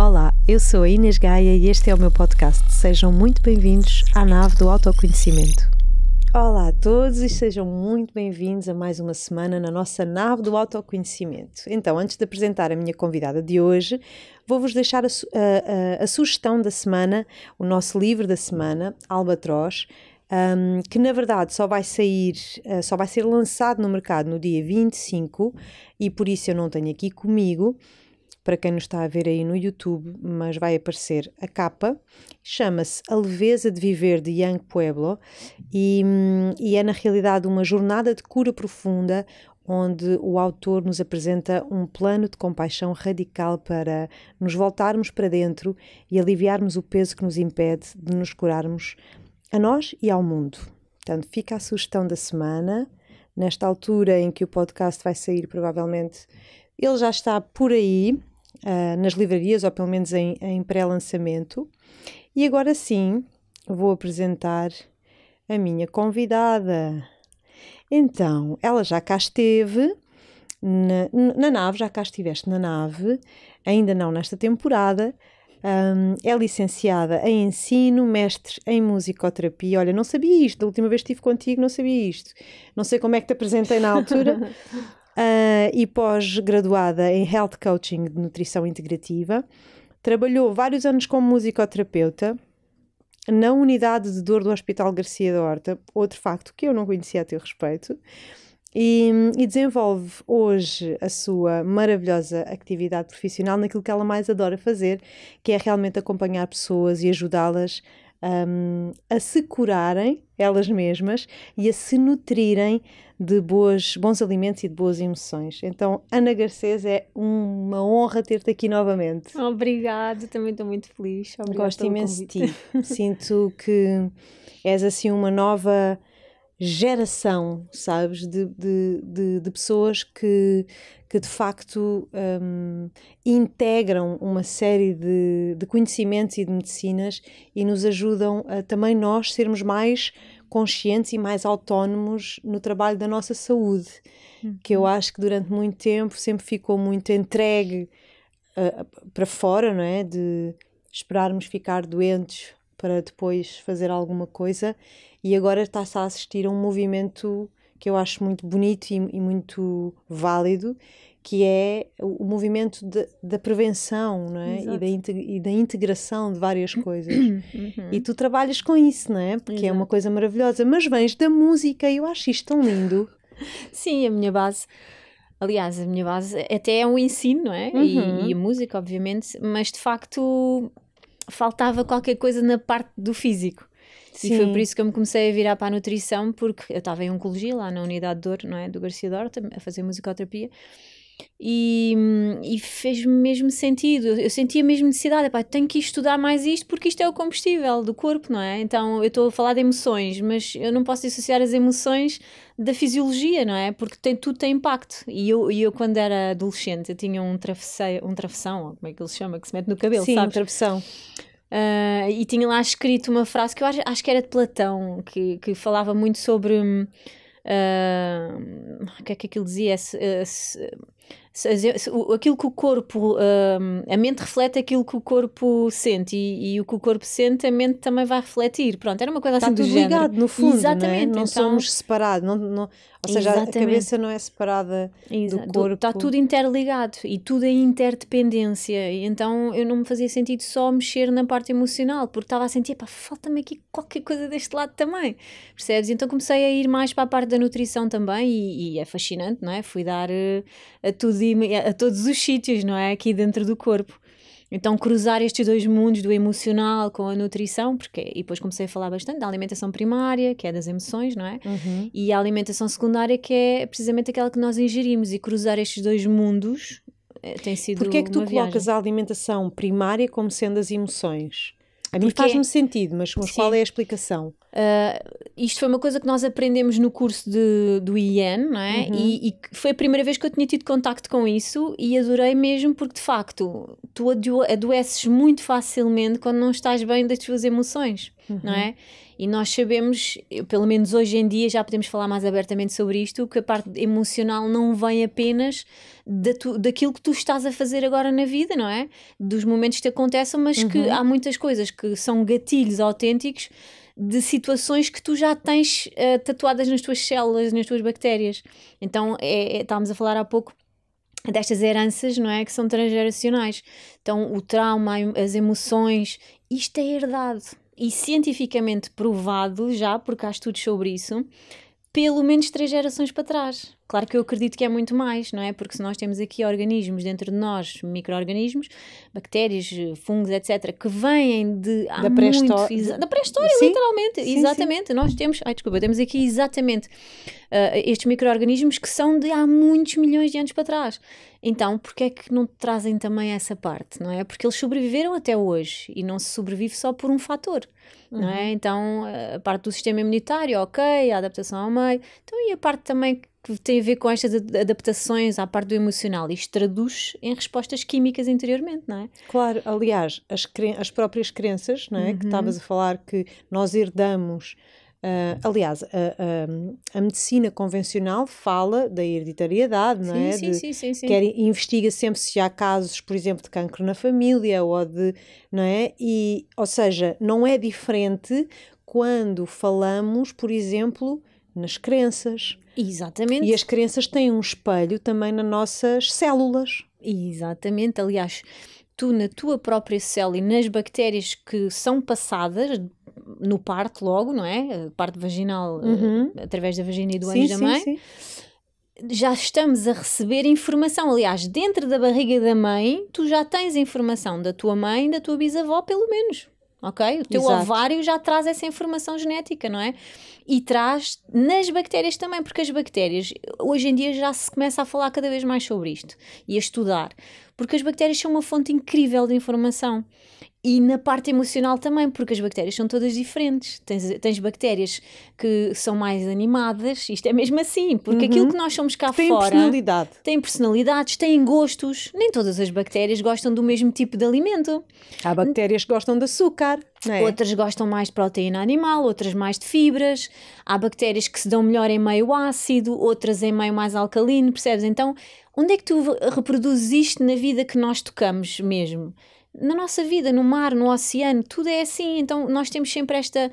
Olá, eu sou a Inês Gaia e este é o meu podcast. Sejam muito bem-vindos à nave do autoconhecimento. Olá a todos e sejam muito bem-vindos a mais uma semana na nossa nave do autoconhecimento. Então, antes de apresentar a minha convidada de hoje, vou-vos deixar a sugestão da semana, o nosso livro da semana, Albatroz, que na verdade só vai ser lançado no mercado no dia 25 e por isso eu não tenho aqui comigo, para quem nos está a ver aí no YouTube, mas vai aparecer a capa. Chama-se A Leveza de Viver, de Young Pueblo, e é na realidade uma jornada de cura profunda, onde o autor nos apresenta um plano de compaixão radical para nos voltarmos para dentro e aliviarmos o peso que nos impede de nos curarmos a nós e ao mundo. Portanto, fica a sugestão da semana. Nesta altura em que o podcast vai sair, provavelmente ele já está por aí, nas livrarias, ou pelo menos em pré-lançamento. E agora sim, vou apresentar a minha convidada. Então, ela já cá esteve na nave, já cá estiveste na nave, ainda não nesta temporada. É licenciada em ensino, mestre em musicoterapia. Olha, não sabia isto, da última vez que estive contigo não sabia isto. Não sei como é que te apresentei na altura. E pós-graduada em Health Coaching de Nutrição Integrativa. Trabalhou vários anos como musicoterapeuta na unidade de dor do Hospital Garcia da Horta, outro facto que eu não conhecia a teu respeito, e desenvolve hoje a sua maravilhosa atividade profissional naquilo que ela mais adora fazer, que é realmente acompanhar pessoas e ajudá-las a se curarem elas mesmas e a se nutrirem de bons alimentos e de boas emoções. Então, Ana Garcês, é uma honra ter-te aqui novamente. Obrigada, também estou muito feliz. Obrigada. Gosto imenso de ti. Sinto que és assim uma nova geração, sabes, de pessoas que de facto integram uma série de conhecimentos e de medicinas e nos ajudam a também nós sermos mais conscientes e mais autónomos no trabalho da nossa saúde, que eu acho que durante muito tempo sempre ficou muito entregue para fora, não é? De esperarmos ficar doentes para depois fazer alguma coisa, e agora está-se a assistir a um movimento que eu acho muito bonito e muito válido, que é o movimento da prevenção, não é? E da integração de várias coisas. E tu trabalhas com isso, não é? Porque é uma coisa maravilhosa, mas vens da música e eu acho isto tão lindo. Sim, a minha base até é um ensino, não é? E a música, obviamente, mas de facto faltava qualquer coisa na parte do físico. Sim. E foi por isso que eu me comecei a virar para a nutrição, porque eu estava em oncologia lá na unidade de dor, não é? Do Garcia da Horta, a fazer musicoterapia, e fez-me mesmo sentido. Eu sentia mesmo necessidade, tenho que estudar mais isto, porque isto é o combustível do corpo, não é? Então eu estou a falar de emoções, mas eu não posso dissociar as emoções da fisiologia, não é? Porque tudo tem impacto. E eu quando era adolescente, eu tinha um travessão, ou como é que ele se chama, que se mete no cabelo, sim, sabes? Sim, travessão. E tinha lá escrito uma frase que eu acho que era de Platão, que falava muito sobre o que é que aquilo dizia? Aquilo que o corpo, a mente reflete aquilo que o corpo sente, e o que o corpo sente, a mente também vai refletir. Pronto, era uma coisa assim do género. Está tudo ligado, no fundo. Exatamente. Não somos separados, ou seja, exatamente. A cabeça não é separada do corpo. Está tudo interligado e tudo em interdependência. E então eu não me fazia sentido só mexer na parte emocional, porque estava a sentir, falta-me aqui qualquer coisa deste lado também, percebes? Então comecei a ir mais para a parte da nutrição também, e é fascinante, não é? Fui dar a todos os sítios, não é? Aqui dentro do corpo. Então cruzar estes dois mundos, do emocional com a nutrição, e depois comecei a falar bastante da alimentação primária, que é das emoções, não é? E a alimentação secundária, que é precisamente aquela que nós ingerimos, e cruzar estes dois mundos tem sido uma viagem. Porquê é que tu colocas a alimentação primária como sendo as emoções? A mim faz-me sentido, mas qual é a explicação? isto foi uma coisa que nós aprendemos no curso do IEN, não é? E foi a primeira vez que eu tinha tido contacto com isso e adorei mesmo porque, de facto, tu adoeces muito facilmente quando não estás bem das tuas emoções, não é? E nós sabemos, pelo menos hoje em dia, já podemos falar mais abertamente sobre isto, que a parte emocional não vem apenas daquilo que tu estás a fazer agora na vida, não é? Dos momentos que te acontecem, mas que há muitas coisas que são gatilhos autênticos de situações que tu já tens tatuadas nas tuas células, nas tuas bactérias. Então, estávamos a falar há pouco destas heranças, não é? Que são transgeracionais. Então, o trauma, as emoções, isto é herdado. E cientificamente provado já, porque há estudos sobre isso, pelo menos 3 gerações para trás. Claro que eu acredito que é muito mais, não é? Porque se nós temos aqui organismos dentro de nós, micro-organismos, bactérias, fungos, etc., que vêm da pré-história. Da pré-história, literalmente. Sim, exatamente. Sim. Nós temos, temos aqui exatamente estes micro-organismos que são de há muitos milhões de anos para trás. Então, porquê é que não trazem também essa parte, não é? Porque eles sobreviveram até hoje e não se sobrevive só por um fator, não é? Então, a parte do sistema imunitário, ok, a adaptação ao meio. Então, e a parte também que tem a ver com estas adaptações à parte do emocional. Isto traduz em respostas químicas interiormente, não é? Claro, aliás, as próprias crenças, não é? Que estavas a falar que nós herdamos. Aliás, a medicina convencional fala da hereditariedade, não é? Sim. Que investiga sempre se há casos, por exemplo, de cancro na família ou de, não é? E, ou seja, não é diferente quando falamos, por exemplo, nas crenças. Exatamente. E as crenças têm um espelho também nas nossas células. Exatamente. Aliás, tu na tua própria célula e nas bactérias que são passadas no parto logo, não é? A parte vaginal, através da vagina e do ânus da mãe. Sim. Já estamos a receber informação. Aliás, dentro da barriga da mãe, tu já tens informação da tua mãe e da tua bisavó, pelo menos. Ok? O teu ovário já traz essa informação genética, não é? E traz nas bactérias também, porque as bactérias, hoje em dia já se começa a falar cada vez mais sobre isto e a estudar, porque as bactérias são uma fonte incrível de informação. E na parte emocional também, porque as bactérias são todas diferentes. Tens bactérias que são mais animadas, isto é mesmo assim, porque aquilo que nós somos cá fora... Tem personalidades, têm gostos. Nem todas as bactérias gostam do mesmo tipo de alimento. Há bactérias que gostam de açúcar, não é? Outras gostam mais de proteína animal, outras mais de fibras. Há bactérias que se dão melhor em meio ácido, outras em meio mais alcalino, percebes? Então, onde é que tu reproduzes isto na vida que nós tocamos mesmo? Na nossa vida, no mar, no oceano, tudo é assim. Então nós temos sempre esta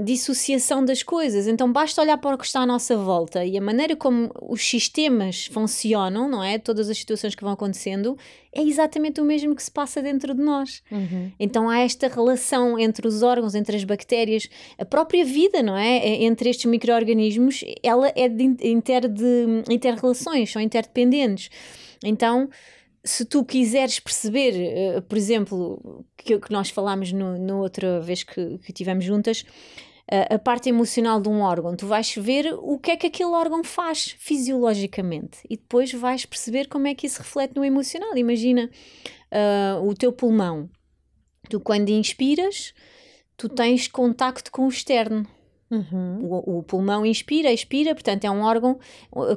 dissociação das coisas. Então basta olhar para o que está à nossa volta e a maneira como os sistemas funcionam, não é? Todas as situações que vão acontecendo, é exatamente o mesmo que se passa dentro de nós. Então há esta relação entre os órgãos, entre as bactérias, a própria vida, não é? Entre estes micro-organismos, ela é de inter-relações, são interdependentes. Então, se tu quiseres perceber, por exemplo, que nós falámos na outra vez que estivemos juntas, a parte emocional de um órgão, tu vais ver o que é que aquele órgão faz fisiologicamente e depois vais perceber como é que isso reflete no emocional. Imagina o teu pulmão. Tu quando inspiras, tu tens contacto com o externo. O pulmão inspira, expira, portanto é um órgão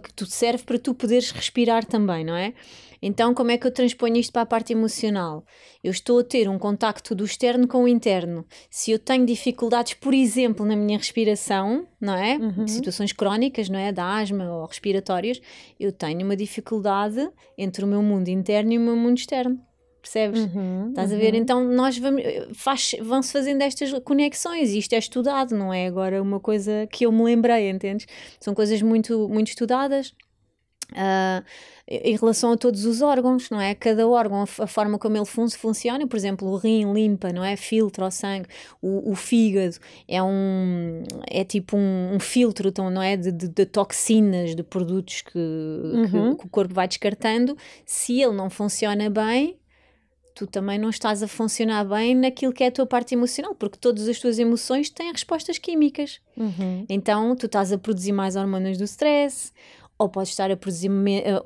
que te serve para tu poderes respirar também, não é? Então como é que eu transponho isto para a parte emocional? Eu estou a ter um contacto do externo com o interno. Se eu tenho dificuldades, por exemplo, na minha respiração, não é? Situações crónicas, não é? Da asma ou respiratórias, eu tenho uma dificuldade entre o meu mundo interno e o meu mundo externo. Percebes? Estás a ver? Então vão-se fazendo estas conexões e isto é estudado, não é agora uma coisa que eu me lembrei, entendes? São coisas muito, muito estudadas em relação a todos os órgãos, não é? Cada órgão, a forma como ele funciona, por exemplo, o rim limpa, não é? Filtra o sangue, o fígado é tipo um filtro, então, não é? De toxinas, de produtos que o corpo vai descartando. Se ele não funciona bem, tu também não estás a funcionar bem naquilo que é a tua parte emocional, porque todas as tuas emoções têm respostas químicas. Então, tu estás a produzir mais hormonas do stress, ou podes estar a produzir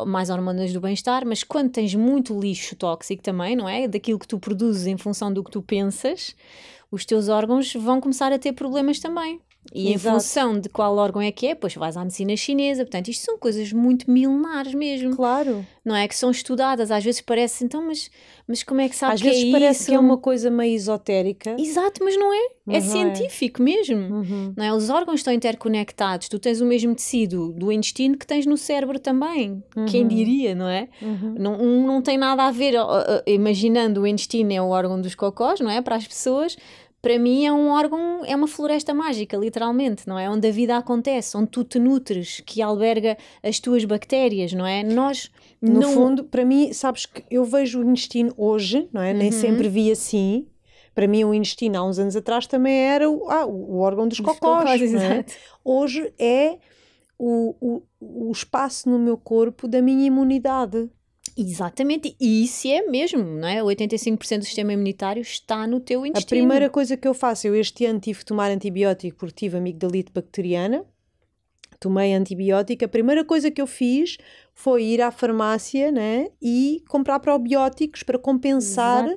mais hormonas do bem-estar, mas quando tens muito lixo tóxico também, não é? Daquilo que tu produzes em função do que tu pensas, os teus órgãos vão começar a ter problemas também. E Exato. Em função de qual órgão é que é, pois vais à medicina chinesa. Portanto, isto são coisas muito milenares mesmo. Claro. Não é? Que são estudadas. Às vezes parece, então, mas como é que sabe Às que é isso? Às vezes parece que é uma coisa meio esotérica. Exato, mas não é. É científico mesmo. Não é? Os órgãos estão interconectados. Tu tens o mesmo tecido do intestino que tens no cérebro também. Quem diria, não é? Não tem nada a ver. Imaginando o intestino é o órgão dos cocós, não é? Para as pessoas... Para mim é um órgão, é uma floresta mágica, literalmente, não é? Onde a vida acontece, onde tu te nutres, que alberga as tuas bactérias, não é? Nós, no fundo, para mim, sabes que eu vejo o intestino hoje, não é? Nem sempre vi assim. Para mim o intestino há uns anos atrás também era o órgão dos cocós, não é? Hoje é o espaço no meu corpo da minha imunidade. Exatamente, e isso é mesmo, não é? 85% do sistema imunitário está no teu intestino. A primeira coisa que eu faço, eu este ano tive que tomar antibiótico porque tive amigdalite bacteriana, tomei antibiótico, a primeira coisa que eu fiz foi ir à farmácia, né, e comprar probióticos para compensar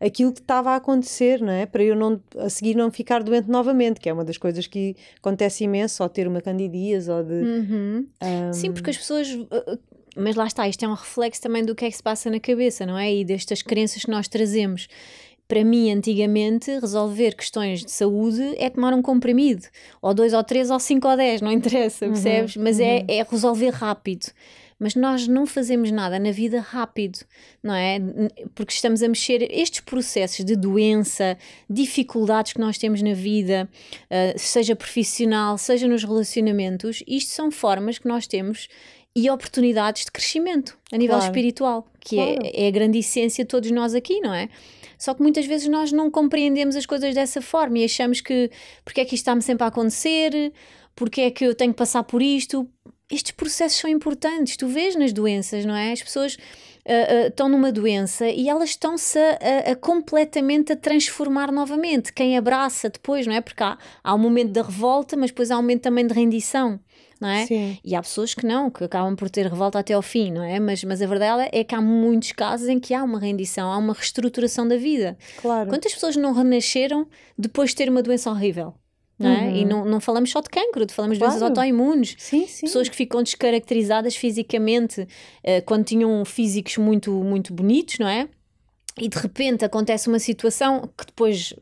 aquilo que estava a acontecer, não é? Para eu a seguir não ficar doente novamente, que é uma das coisas que acontece imenso, ou ter uma candidíase, ou de... Sim, porque as pessoas... Mas lá está, isto é um reflexo também do que é que se passa na cabeça, não é? E destas crenças que nós trazemos. Para mim, antigamente, resolver questões de saúde é tomar um comprimido. Ou 2, ou 3, ou 5, ou 10, não interessa, percebes? Mas é resolver rápido. Mas nós não fazemos nada na vida rápido, não é? Porque estamos a mexer estes processos de doença, dificuldades que nós temos na vida, seja profissional, seja nos relacionamentos, isto são formas que nós temos e oportunidades de crescimento a nível espiritual, que é a grande essência de todos nós aqui, não é? Só que muitas vezes nós não compreendemos as coisas dessa forma e achamos que porque é que isto está-me sempre a acontecer, porque é que eu tenho que passar por isto. Estes processos são importantes, tu vês nas doenças, não é? As pessoas estão numa doença e elas estão-se completamente a transformar novamente. Quem abraça depois, não é? Porque há um momento da revolta, mas depois há um momento também de rendição. Não é? Sim. E há pessoas que não, que acabam por ter revolta até ao fim, não é? Mas a verdade é que há muitos casos em que há uma rendição, há uma reestruturação da vida. Claro. Quantas pessoas não renasceram depois de ter uma doença horrível? Não é? E não falamos só de cancro, falamos de doenças autoimunes. Sim. Pessoas que ficam descaracterizadas fisicamente quando tinham físicos muito, muito bonitos, não é? E de repente acontece uma situação que depois...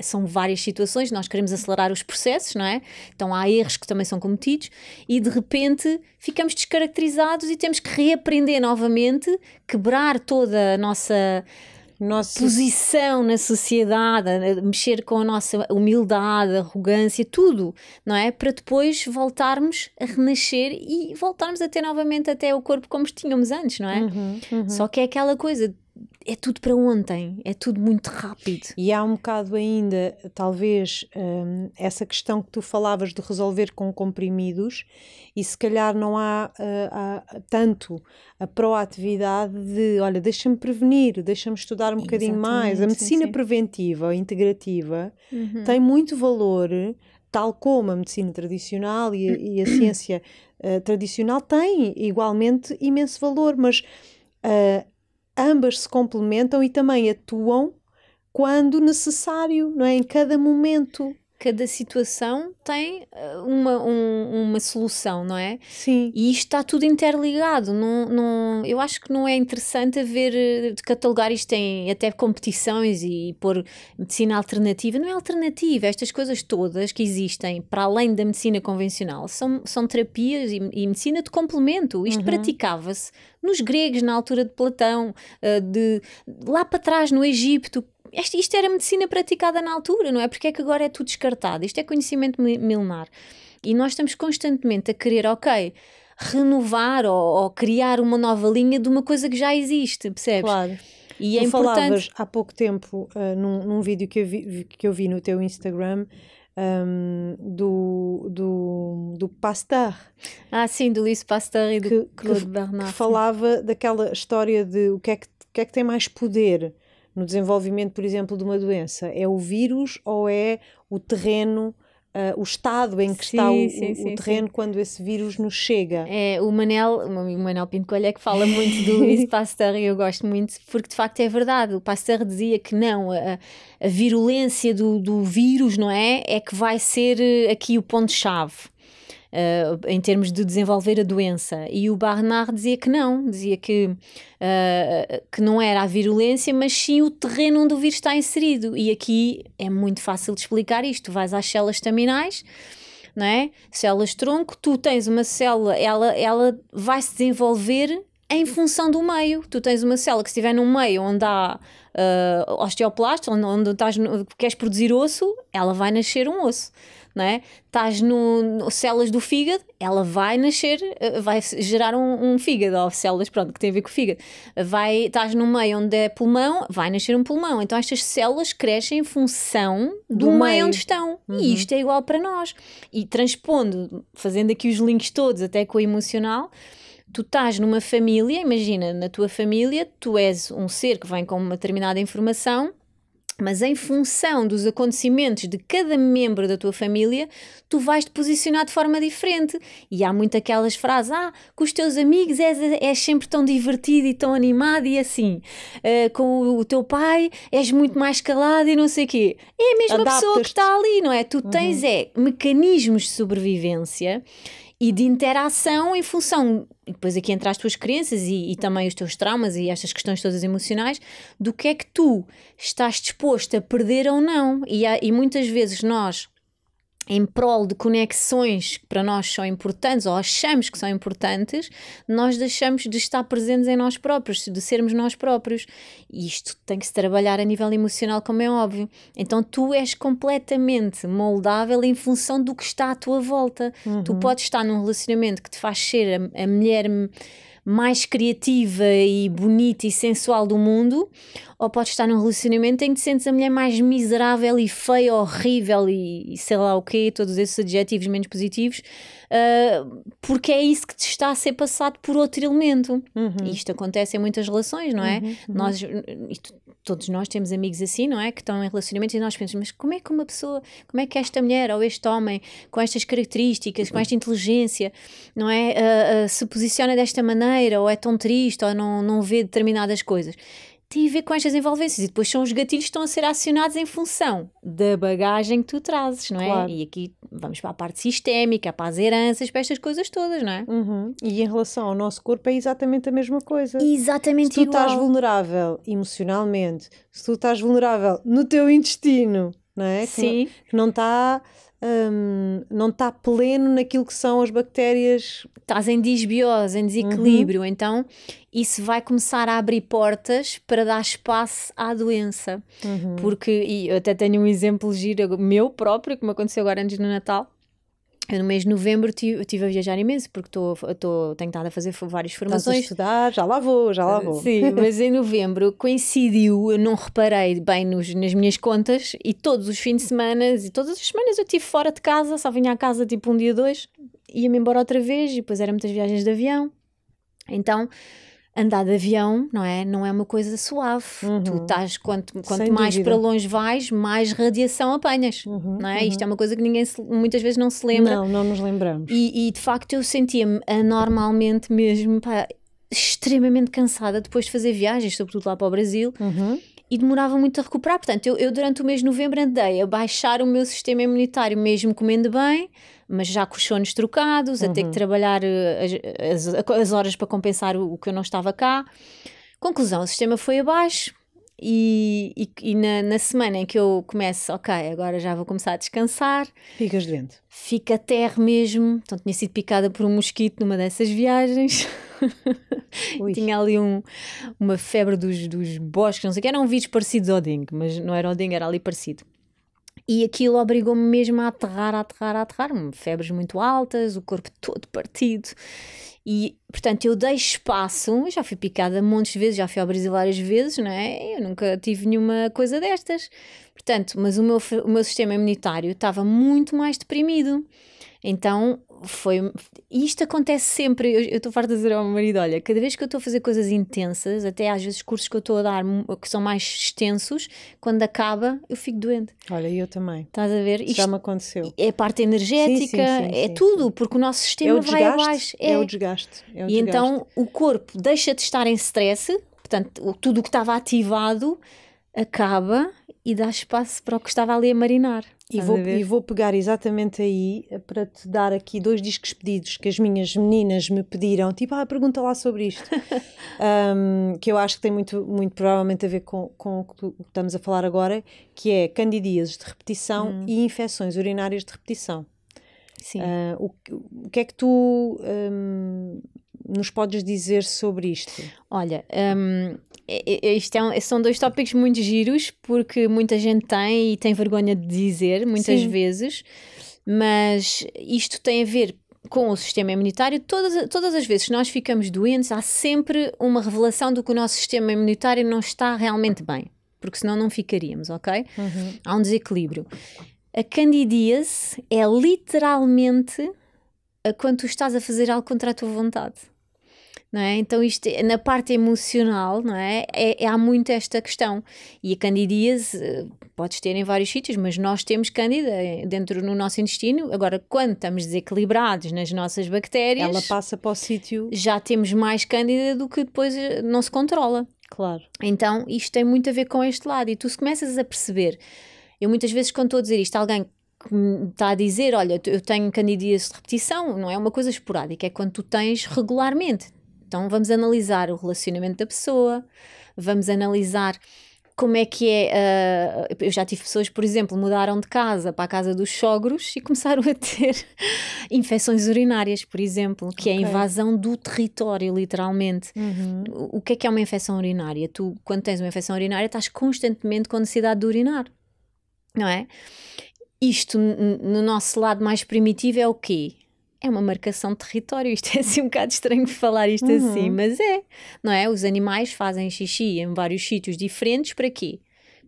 são várias situações, nós queremos acelerar os processos, não é? Então há erros que também são cometidos e de repente ficamos descaracterizados e temos que reaprender novamente, quebrar toda a nossa posição na sociedade, mexer com a nossa humildade, arrogância, tudo, não é? Para depois voltarmos a renascer e voltarmos a ter novamente até o corpo como tínhamos antes, não é? Só que é aquela coisa... É tudo para ontem, é tudo muito rápido. E há um bocado ainda, talvez, essa questão que tu falavas de resolver com comprimidos e se calhar não há tanto a proatividade de, olha, deixa-me prevenir, deixa-me estudar um bocadinho mais. A medicina preventiva ou integrativa tem muito valor, tal como a medicina tradicional e a ciência tradicional tem igualmente imenso valor, mas... ambas se complementam e também atuam quando necessário, não é? Em cada momento. Cada situação tem uma solução, não é? Sim. E isto está tudo interligado. Eu acho que não é interessante catalogar isto em até competições e pôr medicina alternativa. Não é alternativa. Estas coisas todas que existem para além da medicina convencional são terapias e medicina de complemento. Isto praticava-se nos gregos, na altura de Platão, lá para trás no Egito. Isto era medicina praticada na altura, não é? Porque é que agora é tudo descartado? Isto é conhecimento milenar. E nós estamos constantemente a querer, renovar ou criar uma nova linha de uma coisa que já existe, percebes? Claro. E tu falavas há pouco tempo, num vídeo que eu vi no teu Instagram, do Pasteur. Sim, do Louis Pasteur e do Claude Bernard. Que falava daquela história de o que é que tem mais poder no desenvolvimento, por exemplo, de uma doença? É o vírus ou é o terreno o estado em que está o terreno quando esse vírus nos chega. O Manel Pinto Coelho é que fala muito do Louis Pasteur, e eu gosto muito, porque de facto é verdade. O Pasteur dizia que não, a virulência do vírus, não é? É que vai ser aqui o ponto-chave. Em termos de desenvolver a doença. E o Barnard dizia que não, dizia que não era a virulência, mas sim o terreno onde o vírus está inserido. E aqui é muito fácil de explicar isto. Tu vais às células estaminais, não é? Células tronco, tu tens uma célula, ela vai se desenvolver em função do meio. Tu tens uma célula que, se estiver num meio onde há osteoplastos, onde queres produzir osso, ela vai nascer um osso. Não é? Estás no células do fígado, ela vai nascer, vai gerar um fígado, ou células, pronto, que tem a ver com o fígado. Estás no meio onde é pulmão, vai nascer um pulmão. Então estas células crescem em função do meio onde estão. E isto é igual para nós. E transpondo, fazendo aqui os links todos, até com o emocional, tu estás numa família, imagina, na tua família, tu és um ser que vem com uma determinada informação, mas em função dos acontecimentos de cada membro da tua família, tu vais-te posicionar de forma diferente. E há muito aquelas frases, com os teus amigos és sempre tão divertido e tão animado e assim. Com o teu pai és muito mais calado e não sei o quê. É a mesma pessoa que está ali, não é? Tu tens mecanismos de sobrevivência e de interação em função, e depois aqui entra as tuas crenças e também os teus traumas e estas questões todas emocionais, do que é que tu estás disposto a perder ou não. E muitas vezes nós, em prol de conexões que para nós são importantes, ou achamos que são importantes, nós deixamos de estar presentes em nós próprios, de sermos nós próprios. E isto tem que se trabalhar a nível emocional, como é óbvio. Então tu és completamente moldável em função do que está à tua volta. Tu podes estar num relacionamento que te faz ser a mulher mais criativa e bonita e sensual do mundo, ou podes estar num relacionamento em que te sentes a mulher mais miserável e feia, horrível e sei lá o quê, todos esses adjetivos menos positivos, porque é isso que te está a ser passado por outro elemento. E isto acontece em muitas relações, não é? Todos nós temos amigos assim, não é? Que estão em relacionamentos e nós pensamos, mas como é que uma pessoa, como é que esta mulher ou este homem com estas características, com esta inteligência, não é? Se posiciona desta maneira, ou é tão triste, ou não vê determinadas coisas. Tem a ver com estas envolvências, e depois são os gatilhos que estão a ser acionados em função da bagagem que tu trazes, não é? Claro. E aqui vamos para a parte sistémica, para as heranças, para estas coisas todas, não é? E em relação ao nosso corpo é exatamente a mesma coisa. Exatamente igual. Se tu estás vulnerável emocionalmente, se tu estás vulnerável no teu intestino, não é? Sim. Que não está pleno naquilo que são as bactérias. Estás em disbiose, em desequilíbrio, então isso vai começar a abrir portas para dar espaço à doença. Porque, e eu até tenho um exemplo giro meu próprio, que me aconteceu agora antes do Natal. Eu, no mês de novembro, estive a viajar imenso, porque tenho estado a fazer várias formações. Estás a estudar, já lá vou. Sim, mas em novembro coincidiu, eu não reparei bem nas minhas contas, e todos os fins de semana, e todas as semanas eu estive fora de casa, só vinha a casa tipo um dia, dois, ia-me embora outra vez, e depois eram muitas viagens de avião. Então, andar de avião, não é uma coisa suave. Tu estás, quanto mais para longe vais, mais radiação apanhas, não é? Isto é uma coisa que ninguém muitas vezes não se lembra. Não nos lembramos. E de facto eu sentia-me anormalmente mesmo, extremamente cansada depois de fazer viagens, sobretudo lá para o Brasil, e demorava muito a recuperar. Portanto, eu durante o mês de novembro andei a baixar o meu sistema imunitário, mesmo comendo bem, mas já com os sonos trocados, a ter que trabalhar as horas para compensar o que eu não estava cá. Conclusão, o sistema foi abaixo, e na semana em que eu começo, agora já vou começar a descansar, ficas doente. Fica terra mesmo. Então tinha sido picada por um mosquito numa dessas viagens. Tinha ali uma febre dos bosques, não sei o que, era um vírus parecido ao dengue, mas não era o dengue, era ali parecido. E aquilo obrigou-me mesmo a aterrar, febres muito altas, o corpo todo partido. E, portanto, eu dei espaço, eu já fui picada montes de vezes, já fui ao Brasil várias vezes, não é? Eu nunca tive nenhuma coisa destas. Portanto, mas o meu sistema imunitário estava muito mais deprimido. Então isto acontece sempre. Eu estou farta de dizer ao meu marido, olha, cada vez que eu estou a fazer coisas intensas, até às vezes cursos que eu estou a dar que são mais extensos, quando acaba eu fico doente. Olha, eu também. Estás a ver? Isto já me aconteceu. É a parte energética, é tudo, porque o nosso sistema vai abaixo. É o desgaste. E então o corpo deixa de estar em stress, portanto tudo o que estava ativado acaba e dá espaço para o que estava ali a marinar. E vou pegar exatamente aí para te dar aqui 2 discos pedidos que as minhas meninas me pediram, tipo, pergunta lá sobre isto, que eu acho que tem muito, muito provavelmente a ver com o que estamos a falar agora, que é candidíases de repetição e infecções urinárias de repetição. Sim. O que é que tu nos podes dizer sobre isto? Olha, são 2 tópicos muito giros, porque muita gente tem vergonha de dizer, muitas vezes, mas isto tem a ver com o sistema imunitário. Todas as vezes que nós ficamos doentes, há sempre uma revelação de que o nosso sistema imunitário não está realmente bem, porque senão não ficaríamos, ok? Há um desequilíbrio. A candidíase é literalmente quando tu estás a fazer algo contra a tua vontade. Não é? Então isto na parte emocional, não é? Há muito esta questão, e a candidíase podes ter em vários sítios, mas nós temos cândida dentro no nosso intestino. Agora, quando estamos desequilibrados nas nossas bactérias, ela passa para o sítio, já temos mais cândida do que depois não se controla. Claro. Então isto tem muito a ver com este lado, e tu se começas a perceber, eu muitas vezes quando estou a dizer isto, alguém que me está a dizer, olha, eu tenho candidíase de repetição, não é uma coisa esporádica, é quando tu tens regularmente. Então vamos analisar o relacionamento da pessoa, vamos analisar como é que é. Eu já tive pessoas, por exemplo, mudaram de casa para a casa dos sogros e começaram a ter infecções urinárias, por exemplo, que é a invasão do território, literalmente. O que é uma infecção urinária? Tu, quando tens uma infecção urinária, estás constantemente com necessidade de urinar, não é? Isto, no nosso lado mais primitivo, é o quê? É uma marcação de território. Isto é assim um bocado estranho falar isto assim, mas não é? Os animais fazem xixi em vários sítios diferentes, para quê?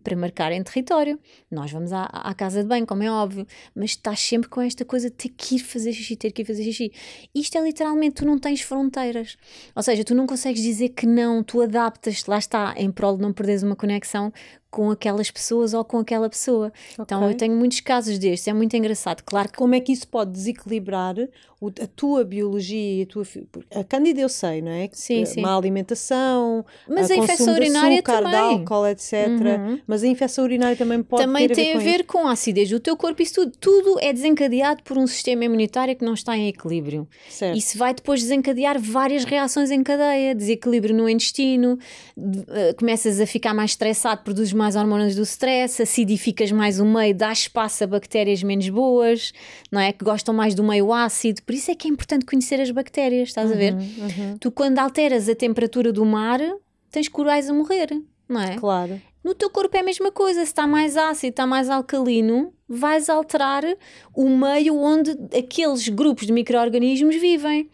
Para marcarem território. Nós vamos à casa de banho, como é óbvio, mas estás sempre com esta coisa de ter que ir fazer xixi, ter que ir fazer xixi. Isto é literalmente, tu não tens fronteiras. Ou seja, tu não consegues dizer que não, tu adaptas-te, lá está, em prol de não perderes uma conexão com aquelas pessoas ou com aquela pessoa. Então eu tenho muitos casos destes, é muito engraçado. Claro que... Como é que isso pode desequilibrar a tua biologia, a cândida eu sei, não é? Sim, sim. Má alimentação, mas a infecção urinária açúcar, também. de álcool, etc. Mas a infecção urinária também pode ter a ver com a acidez do teu corpo. Isso tudo é desencadeado por um sistema imunitário que não está em equilíbrio. Certo. Isso vai depois desencadear várias reações em cadeia, desequilíbrio no intestino, começas a ficar mais estressado, produzes mais hormonas do stress, acidificas mais o meio, dás espaço a bactérias menos boas, não é? Que gostam mais do meio ácido. Por isso é que é importante conhecer as bactérias, estás a ver? Tu, quando alteras a temperatura do mar, tens corais a morrer, não é? Claro. No teu corpo é a mesma coisa. Se está mais ácido, está mais alcalino, vais alterar o meio onde aqueles grupos de micro-organismos vivem,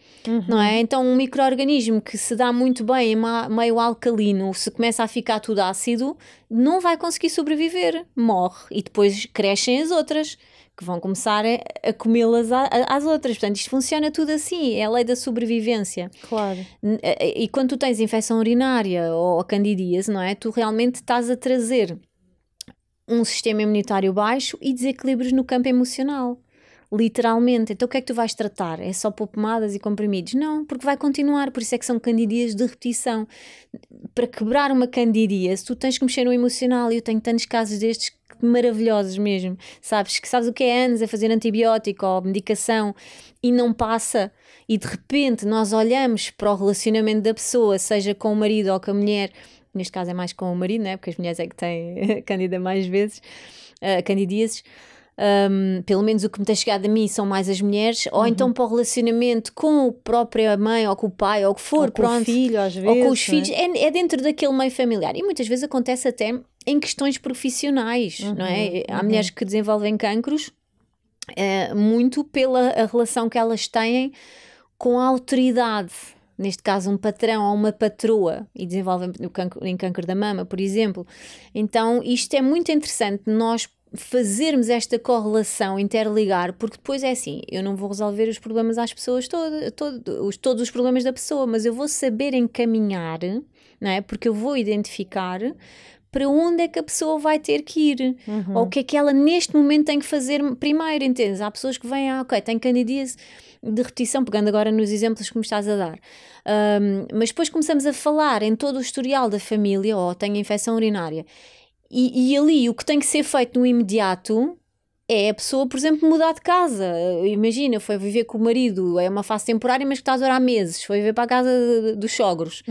não é? Então um micro-organismo que se dá muito bem em meio alcalino, se começa a ficar tudo ácido, não vai conseguir sobreviver, morre, e depois crescem as outras, que vão começar a comê-las às outras. Portanto, isto funciona tudo assim, é a lei da sobrevivência. Claro. E quando tu tens infecção urinária ou candidíase, não é? Tu realmente estás a trazer um sistema imunitário baixo e desequilíbrios no campo emocional. Literalmente. Então o que é que tu vais tratar? É só pôr pomadas e comprimidos? Não, porque vai continuar. Por isso é que são candidíases de repetição. Para quebrar uma candidíase, tu tens que mexer no emocional, e eu tenho tantos casos destes maravilhosos mesmo, sabes o que é anos a fazer antibiótico ou medicação e não passa, e de repente nós olhamos para o relacionamento da pessoa, seja com o marido ou com a mulher, neste caso é mais com o marido, não é? Porque as mulheres é que têm candida mais vezes, candidíases. Pelo menos o que me tem chegado a mim são mais as mulheres, ou então para o relacionamento com a própria mãe ou com o pai ou o que for, ou com o filho, às vezes, ou com os filhos, é dentro daquele meio familiar, e muitas vezes acontece até em questões profissionais, não é? Há mulheres que desenvolvem cancros muito pela a relação que elas têm com a autoridade, neste caso um patrão ou uma patroa, e desenvolvem em câncer da mama, por exemplo. Então isto é muito interessante nós fazermos esta correlação, interligar, porque depois é assim, eu não vou resolver os problemas às pessoas todos os problemas da pessoa, mas eu vou saber encaminhar, não é? Porque eu vou identificar para onde é que a pessoa vai ter que ir, ou o que é que ela neste momento tem que fazer primeiro, entendes? Há pessoas que vêm, ok, tem candidíase de repetição, pegando agora nos exemplos que me estás a dar, mas depois começamos a falar em todo o historial da família, ou tem infecção urinária, e ali o que tem que ser feito no imediato é a pessoa, por exemplo, mudar de casa. Imagina, foi viver com o marido, é uma fase temporária, mas que está a durar meses, foi viver para a casa dos sogros.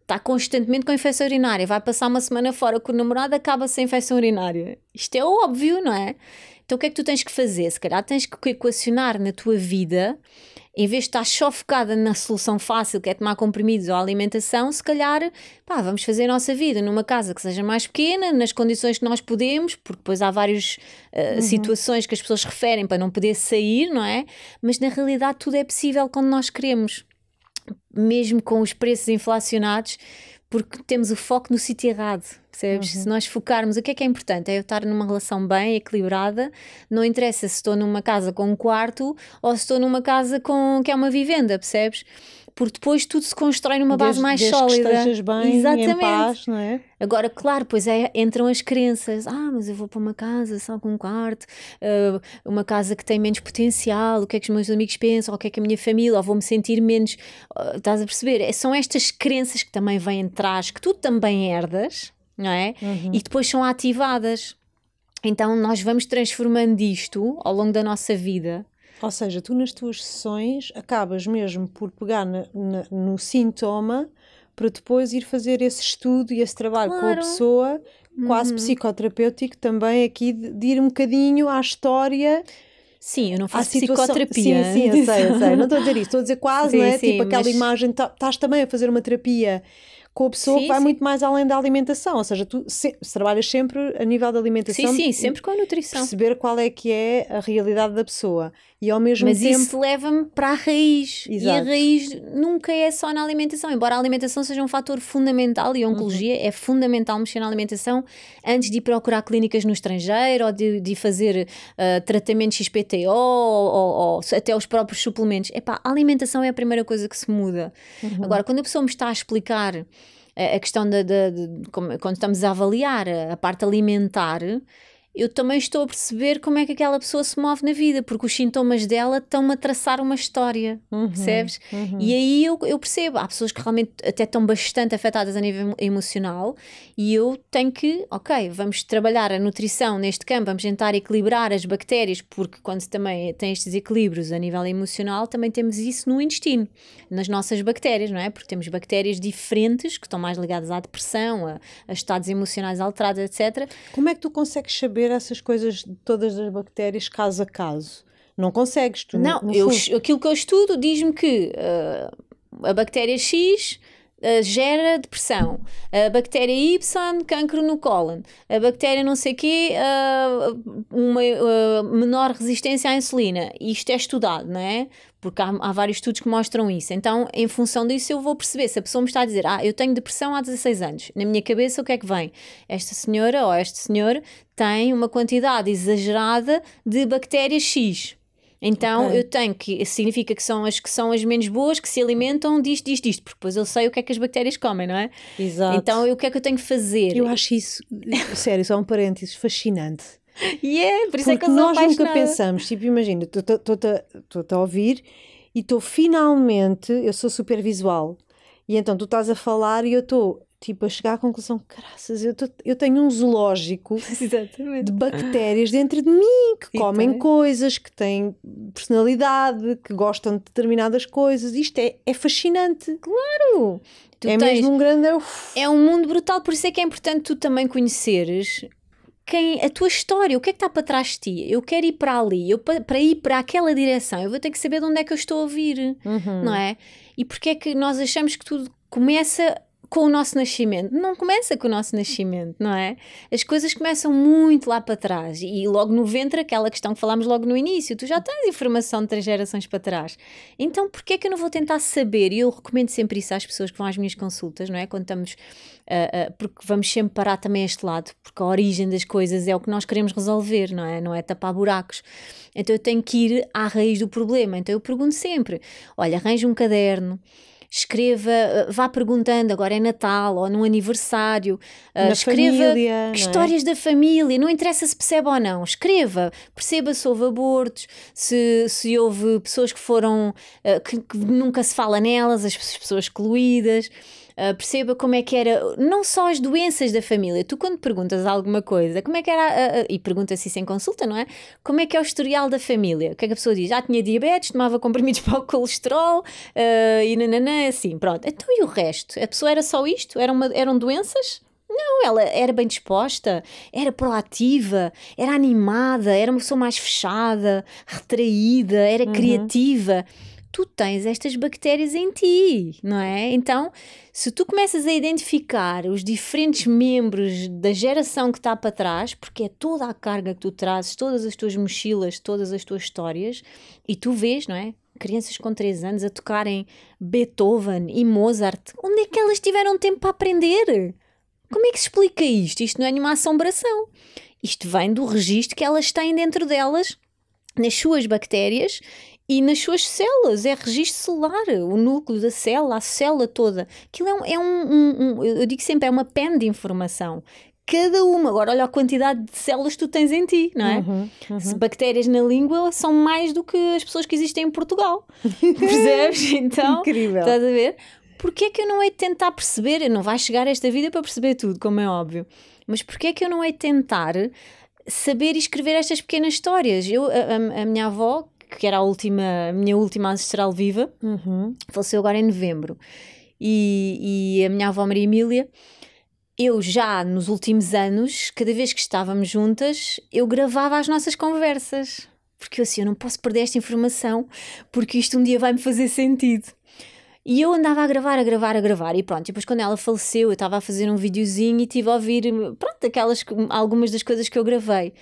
Está constantemente com infecção urinária, vai passar uma semana fora com o namorado, acaba sem infecção urinária. Isto é óbvio, não é? Então o que é que tu tens que fazer? Se calhar tens que equacionar na tua vida, em vez de estar só focada na solução fácil, que é tomar comprimidos ou alimentação, se calhar, vamos fazer a nossa vida numa casa que seja mais pequena, nas condições que nós podemos, porque depois há várias situações que as pessoas referem para não poder sair, não é? Mas na realidade tudo é possível quando nós queremos. Mesmo com os preços inflacionados, porque temos o foco no sítio errado, percebes? Se nós focarmos, o que é importante? É eu estar numa relação bem equilibrada, não interessa se estou numa casa com um quarto ou se estou numa casa que é uma vivenda, percebes? Porque depois tudo se constrói numa base mais sólida. Que estejas bem, em paz, não é? Agora, claro, pois entram as crenças. Mas eu vou para uma casa só com um quarto, uma casa que tem menos potencial, o que é que os meus amigos pensam, o que é que a minha família, ou vou-me sentir menos... estás a perceber? São estas crenças que também vêm atrás, que tu também herdas, não é? E depois são ativadas. Então nós vamos transformando isto ao longo da nossa vida. Ou seja, tu nas tuas sessões acabas mesmo por pegar no sintoma para depois ir fazer esse estudo e esse trabalho com a pessoa, quase psicoterapêutico também, aqui de ir um bocadinho à história. Sim, eu não faço psicoterapia. Sim, eu sei. Não estou a dizer isso, estou a dizer quase, não é? Tipo aquela imagem, estás também a fazer uma terapia com a pessoa que vai muito mais além da alimentação, ou seja, tu trabalhas sempre a nível da alimentação. Sim, sempre com a nutrição. Perceber qual é que é a realidade da pessoa. E ao mesmo tempo... Mas isso leva-me para a raiz. Exato. E a raiz nunca é só na alimentação. Embora a alimentação seja um fator fundamental, e a oncologia é fundamental mexer na alimentação antes de ir procurar clínicas no estrangeiro ou de fazer tratamentos XPTO ou até os próprios suplementos. A alimentação é a primeira coisa que se muda. Agora, quando a pessoa me está a explicar a questão quando estamos a avaliar a parte alimentar, eu também estou a perceber como é que aquela pessoa se move na vida, porque os sintomas dela estão-me a traçar uma história, percebes? E aí eu percebo, há pessoas que realmente até estão bastante afetadas a nível emocional, e eu tenho que, vamos trabalhar a nutrição neste campo, vamos tentar equilibrar as bactérias, porque quando também tem estes equilíbrios a nível emocional, também temos isso no intestino, nas nossas bactérias, não é? Porque temos bactérias diferentes, que estão mais ligadas à depressão, a estados emocionais alterados, etc. Como é que tu consegues saber essas coisas de todas as bactérias caso a caso? Não consegues? Tu, não, aquilo que eu estudo diz-me que a bactéria X gera depressão, a bactéria Y, cancro no cólon, a bactéria não sei quê, uma menor resistência à insulina. Isto é estudado, não é? Porque há vários estudos que mostram isso. Então, em função disso, eu vou perceber se a pessoa me está a dizer eu tenho depressão há 16 anos. Na minha cabeça, o que é que vem? Esta senhora ou este senhor tem uma quantidade exagerada de bactérias X. Então eu tenho que, significa que são as menos boas que se alimentam disto, porque depois eu sei o que é que as bactérias comem, não é? Exato. Então o que é que eu tenho que fazer? Eu acho isso, sério, só um parênteses, fascinante. Por isso é que eu nós nunca pensamos, tipo, imagina, estou-te a ouvir e estou finalmente, eu sou super visual, e então tu estás a falar e eu estou tipo a chegar à conclusão, caraças, eu tenho um zoológico de bactérias dentro de mim, que comem coisas, que têm personalidade, que gostam de determinadas coisas. Isto é fascinante. Claro! Mesmo um grande... É um mundo brutal, por isso é que é importante tu também conheceres a tua história, o que é que está para trás de ti. Eu quero ir para ali, para ir para aquela direção, eu vou ter que saber de onde é que eu estou a vir, não é? E porque é que nós achamos que tudo começa com o nosso nascimento. Não começa com o nosso nascimento, não é? As coisas começam muito lá para trás e logo no ventre, aquela questão que falámos logo no início, tu já tens informação de 3 gerações para trás. Então porquê é que eu não vou tentar saber? E eu recomendo sempre isso às pessoas que vão às minhas consultas, não é? Quando estamos, porque vamos sempre parar também este lado, porque a origem das coisas é o que nós queremos resolver, não é? Não é tapar buracos. Então eu tenho que ir à raiz do problema. Então eu pergunto sempre, olha, arranja um caderno, escreva, vá perguntando, agora é Natal ou num aniversário, escreva família, histórias da família, não interessa se percebe ou não, escreva, perceba se houve abortos, se houve pessoas que foram, que nunca se fala nelas, as pessoas excluídas. Perceba como é que era, não só as doenças da família. Tu quando perguntas alguma coisa, como é que era, e pergunta-se isso em consulta, não é? Como é que é o historial da família? O que é que a pessoa diz? Tinha diabetes, tomava comprimidos para o colesterol, e nananã, assim, pronto. Então e o resto? A pessoa era só isto? Eram doenças? Não, ela era bem disposta, era proativa, era animada, era uma pessoa mais fechada, retraída, era criativa. Tu tens estas bactérias em ti, não é? Então, se tu começas a identificar os diferentes membros da geração que está para trás, porque é toda a carga que tu trazes, todas as tuas mochilas, todas as tuas histórias, e tu vês, não é? Crianças com 3 anos a tocarem Beethoven e Mozart, onde é que elas tiveram tempo para aprender? Como é que se explica isto? Isto não é nenhuma assombração. Isto vem do registro que elas têm dentro delas, nas suas bactérias e nas suas células. É registro celular, o núcleo da célula, a célula toda. Aquilo eu digo sempre, é uma pen de informação. Cada uma. Agora olha a quantidade de células que tu tens em ti, não é? Se bactérias na língua são mais do que as pessoas que existem em Portugal. Percebes? Então, incrível. Estás a ver? Porquê é que eu não hei de tentar perceber? Não vais chegar a esta vida para perceber tudo, como é óbvio. Mas porquê é que eu não hei de tentar saber e escrever estas pequenas histórias? A minha avó, que era a minha última ancestral viva, faleceu agora em novembro. E a minha avó Maria Emília, eu já nos últimos anos, cada vez que estávamos juntas, eu gravava as nossas conversas. Porque eu não posso perder esta informação, porque isto um dia vai-me fazer sentido. E eu andava a gravar, e pronto, e depois quando ela faleceu eu estava a fazer um videozinho e estive a ouvir, pronto, algumas das coisas que eu gravei.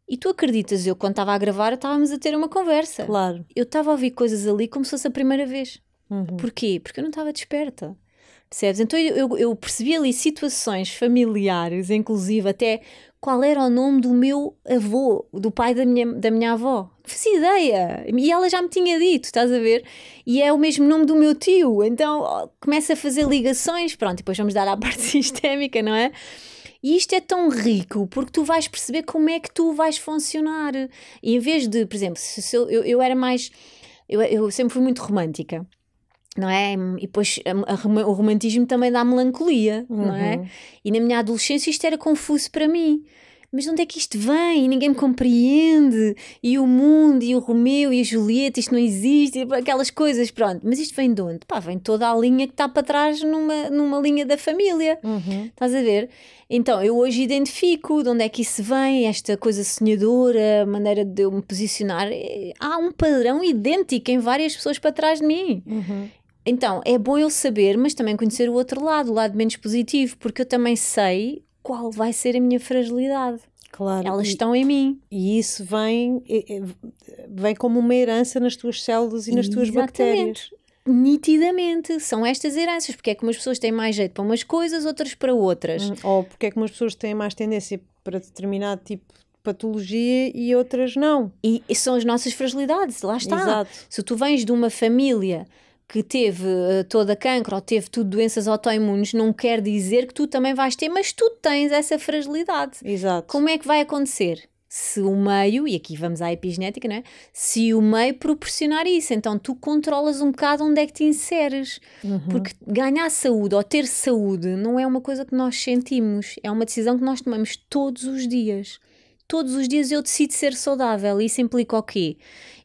E tu acreditas, eu quando estava a gravar estávamos a ter uma conversa. Claro. Eu estava a ouvir coisas ali como se fosse a primeira vez. Porquê? Porque eu não estava desperta. Percebes? Então eu percebi ali situações familiares, inclusive até qual era o nome do meu avô, do pai da minha avó. Não fazia ideia. E ela já me tinha dito, estás a ver? E é o mesmo nome do meu tio. Então começa a fazer ligações. Pronto, depois vamos dar à parte sistémica, não é? E isto é tão rico porque tu vais perceber como é que tu vais funcionar. E em vez de, por exemplo, eu era mais... Eu sempre fui muito romântica. Não é? E depois o romantismo também dá melancolia, não é? E na minha adolescência isto era confuso para mim. Mas de onde é que isto vem? E ninguém me compreende. E o mundo, e o Romeu, e a Julieta, isto não existe, aquelas coisas, pronto. Mas isto vem de onde? Pá, vem toda a linha que está para trás numa linha da família. Estás a ver? Então, eu hoje identifico de onde é que isso vem, esta coisa sonhadora, a maneira de eu me posicionar. Há um padrão idêntico em várias pessoas para trás de mim. Então, é bom eu saber, mas também conhecer o outro lado, o lado menos positivo, porque eu também sei qual vai ser a minha fragilidade. Claro. Elas estão em mim. E isso vem como uma herança nas tuas células e nas tuas bactérias. Nitidamente. São estas heranças. Porque é que umas pessoas têm mais jeito para umas coisas, outras para outras. Ou porque é que umas pessoas têm mais tendência para determinado tipo de patologia e outras não. E são as nossas fragilidades. Lá está. Exato. Se tu vens de uma família que teve toda cancro ou teve tudo doenças autoimunes, não quer dizer que tu também vais ter, mas tu tens essa fragilidade. Exato. Como é que vai acontecer? Se o meio, e aqui vamos à epigenética, não é? Se o meio proporcionar isso, então tu controlas um bocado onde é que te inseres. Porque ganhar saúde ou ter saúde não é uma coisa que nós sentimos, é uma decisão que nós tomamos todos os dias. Todos os dias eu decido ser saudável. Isso implica o quê?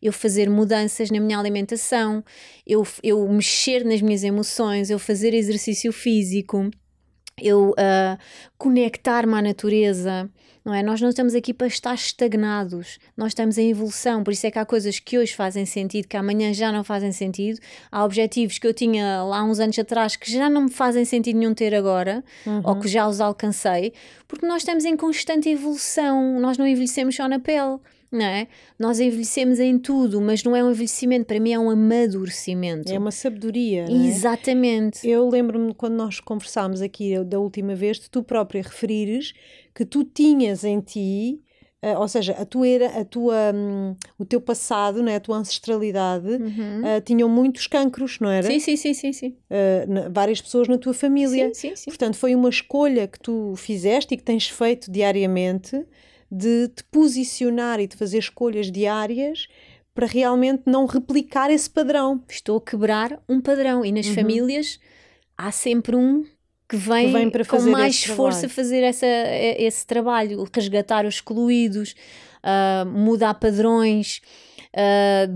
Eu fazer mudanças na minha alimentação, eu mexer nas minhas emoções, eu fazer exercício físico, eu conectar-me à natureza, não é? Nós não estamos aqui para estar estagnados, nós estamos em evolução, por isso é que há coisas que hoje fazem sentido, que amanhã já não fazem sentido, há objetivos que eu tinha lá uns anos atrás que já não me fazem sentido nenhum ter agora, ou que já os alcancei, porque nós estamos em constante evolução, nós não envelhecemos só na pele. Não é? Nós envelhecemos em tudo, mas não é um envelhecimento, para mim é um amadurecimento. É uma sabedoria, não é? Exatamente. Eu lembro-me quando nós conversámos aqui da última vez, de tu própria referires que tu tinhas em ti, ou seja, o teu passado, né, a tua ancestralidade, tinham muitos cancros, não era? Sim. Várias pessoas na tua família. Sim. Portanto, foi uma escolha que tu fizeste e que tens feito diariamente, de te posicionar e de fazer escolhas diárias para realmente não replicar esse padrão. Estou a quebrar um padrão e nas famílias há sempre um que vem para com fazer mais força fazer esse trabalho, resgatar os excluídos, mudar padrões,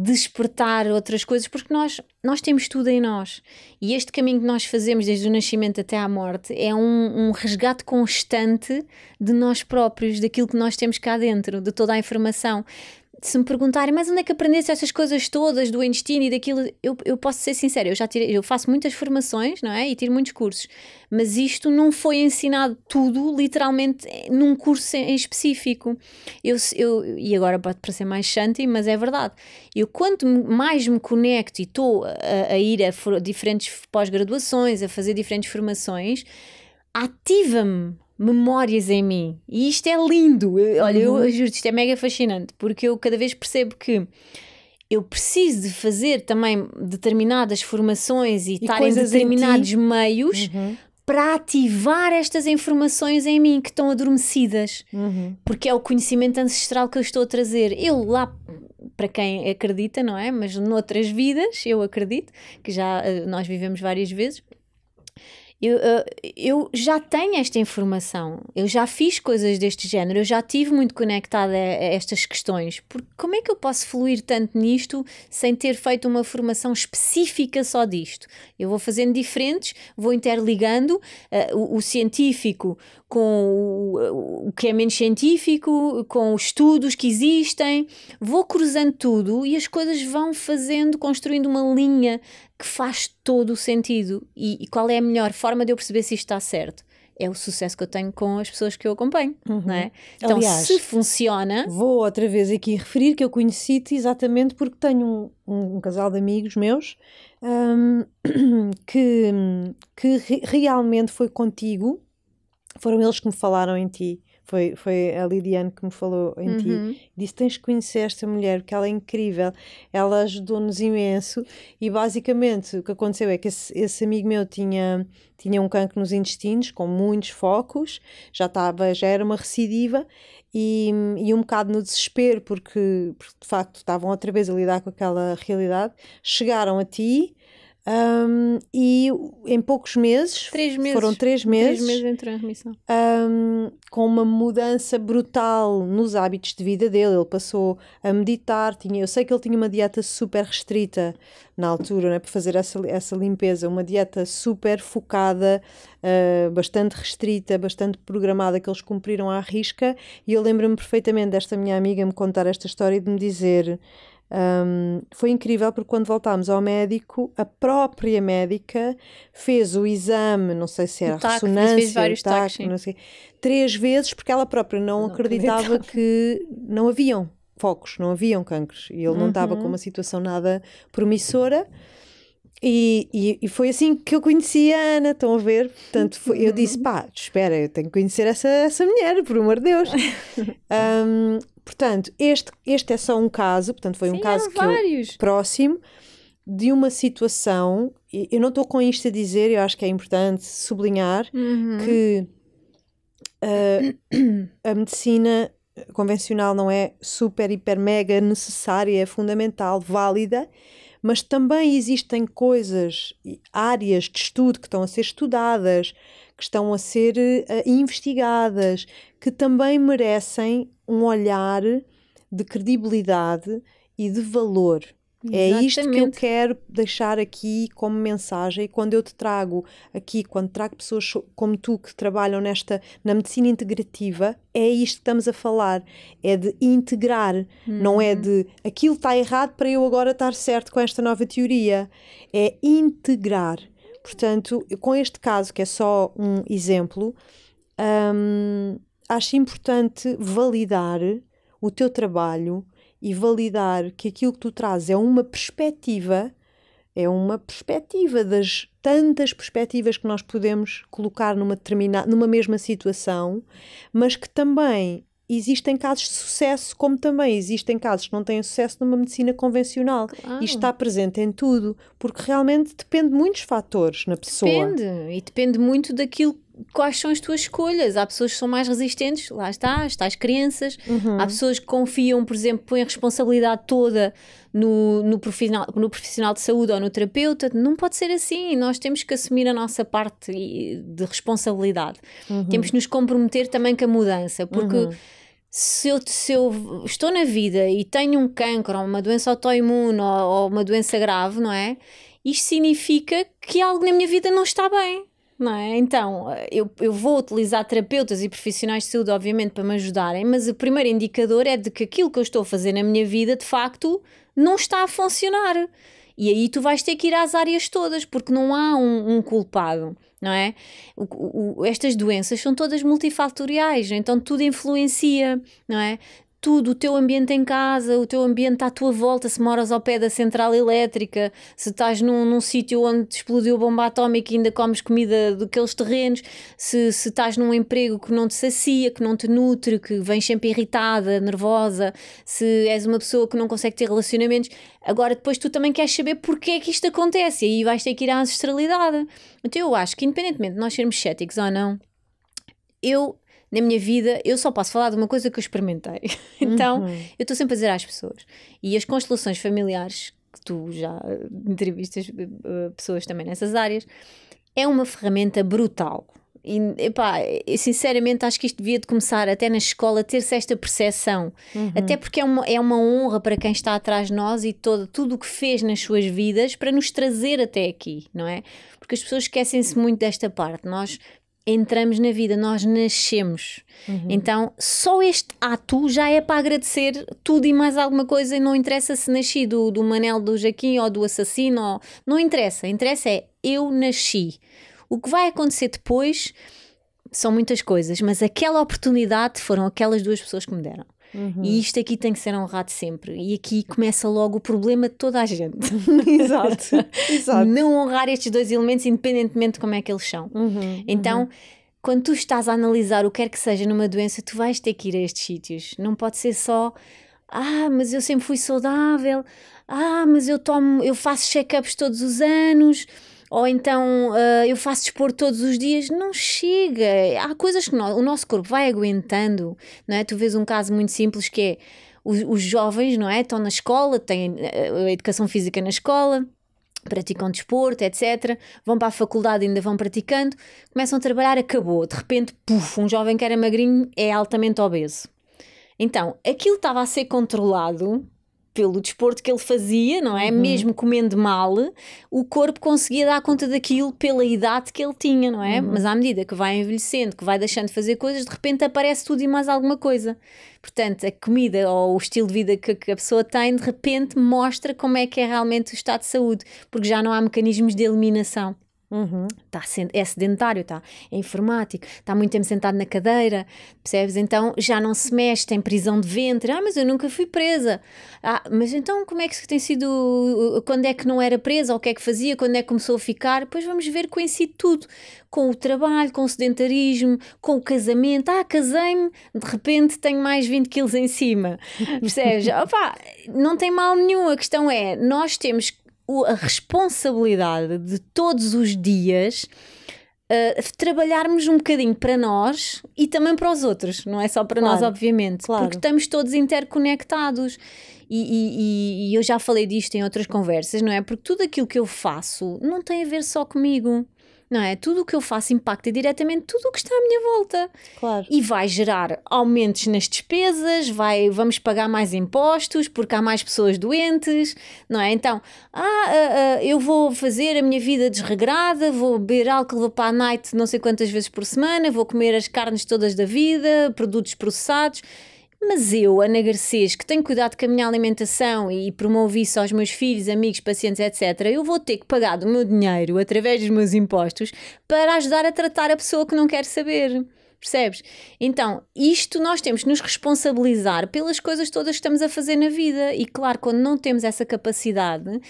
despertar outras coisas, porque nós temos tudo em nós e este caminho que nós fazemos desde o nascimento até à morte é um resgate constante de nós próprios, daquilo que nós temos cá dentro, de toda a informação. Se me perguntarem, mas onde é que aprendeste essas coisas todas do intestino e daquilo, eu posso ser sincera, eu faço muitas formações, não é? E tiro muitos cursos, mas isto não foi ensinado tudo, literalmente, num curso em específico. E agora pode parecer mais shanty, mas é verdade. Eu quanto mais me conecto e estou a ir a diferentes pós-graduações, a fazer diferentes formações, ativa-me memórias em mim, e isto é lindo. Olha, eu juro, isto é mega fascinante, porque eu cada vez percebo que eu preciso de fazer também determinadas formações e estar em determinados meios para ativar estas informações em mim que estão adormecidas, porque é o conhecimento ancestral que eu estou a trazer. Eu lá, para quem acredita, não é? Mas noutras vidas, eu acredito, que já nós vivemos várias vezes, eu já tenho esta informação, eu já fiz coisas deste género, eu já estive muito conectada a estas questões, porque como é que eu posso fluir tanto nisto sem ter feito uma formação específica só disto? Eu vou fazendo diferentes, vou interligando o científico com o que é menos científico, com os estudos que existem, vou cruzando tudo e as coisas vão construindo uma linha que faz todo o sentido. E qual é a melhor forma de eu perceber se isto está certo? É o sucesso que eu tenho com as pessoas que eu acompanho, não é? Então, aliás, se funciona... Vou outra vez aqui referir que eu conheci-te exatamente porque tenho um casal de amigos meus que realmente foi contigo, foram eles que me falaram em ti. Foi a Lidiane que me falou em ti. Disse, tens que conhecer esta mulher porque ela é incrível, ela ajudou-nos imenso. E basicamente o que aconteceu é que esse amigo meu tinha um cancro nos intestinos com muitos focos, já era uma recidiva e um bocado no desespero porque de facto estavam outra vez a lidar com aquela realidade, chegaram a ti. E em poucos meses, 3 meses, foram 3 meses, 3 meses entrou em remissão, com uma mudança brutal nos hábitos de vida dele. Ele passou a meditar, eu sei que ele tinha uma dieta super restrita na altura, né, para fazer essa limpeza, uma dieta super focada, bastante restrita, bastante programada, que eles cumpriram à risca. E eu lembro-me perfeitamente desta minha amiga me contar esta história e de me dizer... foi incrível porque quando voltámos ao médico, a própria médica fez o exame, não sei se era ressonância, fez vários taques, não sei, 3 vezes porque ela própria não acreditava que não haviam focos, não haviam cancros e ele não estava com uma situação nada promissora. E foi assim que eu conheci a Ana, estão a ver? Portanto, eu disse, espera, eu tenho que conhecer essa mulher, por amor de Deus. Portanto, este é só um caso, portanto foi um caso próximo de uma situação, eu não estou com isto a dizer, eu acho que é importante sublinhar que a medicina convencional não é super, hiper, mega necessária, é fundamental, válida, mas também existem coisas, áreas de estudo que estão a ser estudadas, que estão a ser investigadas, que também merecem um olhar de credibilidade e de valor. É isto que eu quero deixar aqui como mensagem. E quando eu te trago aqui, quando trago pessoas como tu que trabalham na medicina integrativa, é isto que estamos a falar. É de integrar, não é de aquilo está errado para eu agora estar certo com esta nova teoria. É integrar. Portanto, com este caso, que é só um exemplo, acho importante validar o teu trabalho e validar que aquilo que tu trazes é uma perspectiva das tantas perspectivas que nós podemos colocar numa mesma situação, mas que também existem casos de sucesso, como também existem casos que não têm sucesso numa medicina convencional. Claro. Isto está presente em tudo, porque realmente depende de muitos fatores na pessoa. Depende muito daquilo. Quais são as tuas escolhas? Há pessoas que são mais resistentes, lá está, as crianças. Há pessoas que confiam, por exemplo, põem a responsabilidade toda no profissional de saúde ou no terapeuta. Não pode ser assim. Nós temos que assumir a nossa parte de responsabilidade. Temos que nos comprometer também com a mudança, porque se eu estou na vida e tenho um cancro ou uma doença autoimune ou uma doença grave, não é? Isto significa que algo na minha vida não está bem. Não é? Então, eu vou utilizar terapeutas e profissionais de saúde, obviamente, para me ajudarem, mas o primeiro indicador é de que aquilo que eu estou a fazer na minha vida, de facto, não está a funcionar. E aí tu vais ter que ir às áreas todas, porque não há um culpado, não é? Estas doenças são todas multifatoriais, então tudo influencia, não é? Tudo, o teu ambiente em casa, o teu ambiente à tua volta, se moras ao pé da central elétrica, se estás num sítio onde te explodiu a bomba atómica e ainda comes comida daqueles terrenos, se estás num emprego que não te sacia, que não te nutre, que vens sempre irritada, nervosa, se és uma pessoa que não consegue ter relacionamentos, agora depois tu também queres saber porque é que isto acontece e aí vais ter que ir à ancestralidade. Então eu acho que independentemente de nós sermos céticos ou não, na minha vida, eu só posso falar de uma coisa que eu experimentei. Então, eu estou sempre a dizer às pessoas. E as constelações familiares, que tu já entrevistas pessoas também nessas áreas, é uma ferramenta brutal. E, eu sinceramente acho que isto devia de começar até na escola a ter-se esta percepção. Até porque é uma honra para quem está atrás de nós e tudo o que fez nas suas vidas para nos trazer até aqui, não é? Porque as pessoas esquecem-se muito desta parte. Nós entramos na vida, nós nascemos. Então, só este ato já é para agradecer tudo e mais alguma coisa, e não interessa se nasci do Manel, do Jaquim ou do assassino, não interessa. Interessa é, eu nasci. O que vai acontecer depois são muitas coisas, mas aquela oportunidade foram aquelas duas pessoas que me deram. E isto aqui tem que ser honrado sempre. E aqui começa logo o problema de toda a gente. Exato. Não honrar estes dois elementos independentemente de como é que eles são. Então, quando tu estás a analisar o que quer que seja numa doença, tu vais ter que ir a estes sítios. Não pode ser só mas eu sempre fui saudável, mas eu faço check-ups todos os anos, ou então eu faço desporto todos os dias. Não chega. Há coisas que o nosso corpo vai aguentando, não é? Tu vês um caso muito simples que é os jovens, não é? Estão na escola, têm a educação física na escola, praticam desporto, etc. Vão para a faculdade, ainda vão praticando, começam a trabalhar, acabou. De repente, um jovem que era magrinho é altamente obeso. Então, aquilo estava a ser controlado pelo desporto que ele fazia, não é? Mesmo comendo mal, o corpo conseguia dar conta daquilo pela idade que ele tinha, não é? Mas à medida que vai envelhecendo, que vai deixando de fazer coisas, de repente aparece tudo e mais alguma coisa. Portanto, a comida ou o estilo de vida que a pessoa tem, de repente mostra como é que é realmente o estado de saúde, porque já não há mecanismos de eliminação. É sedentário, é informático, está muito tempo sentado na cadeira, percebes? Então já não se mexe, tem prisão de ventre. Mas eu nunca fui presa. Mas então como é que tem sido? Quando é que não era presa? Ou o que é que fazia? Quando é que começou a ficar? Depois vamos ver que coincide tudo com o trabalho, com o sedentarismo, com o casamento. Casei-me, de repente tenho mais 20 quilos em cima, percebes? Não tem mal nenhum. A questão é, nós temos a responsabilidade de todos os dias trabalharmos um bocadinho para nós e também para os outros, não é só para nós, obviamente, porque estamos todos interconectados e eu já falei disto em outras conversas, não é? Porque tudo aquilo que eu faço não tem a ver só comigo, não é? Tudo o que eu faço impacta diretamente tudo o que está à minha volta. Claro. E vai gerar aumentos nas despesas, vamos pagar mais impostos porque há mais pessoas doentes, não é? Então, eu vou fazer a minha vida desregrada, vou beber álcool, vou para a night não sei quantas vezes por semana, vou comer as carnes todas da vida, produtos processados. Mas eu, Ana Garcês, que tenho cuidado com a minha alimentação e promovo isso aos meus filhos, amigos, pacientes, etc., eu vou ter que pagar do meu dinheiro, através dos meus impostos, para ajudar a tratar a pessoa que não quer saber. Percebes? Então, isto nós temos que nos responsabilizar pelas coisas todas que estamos a fazer na vida. E claro, quando não temos essa capacidade...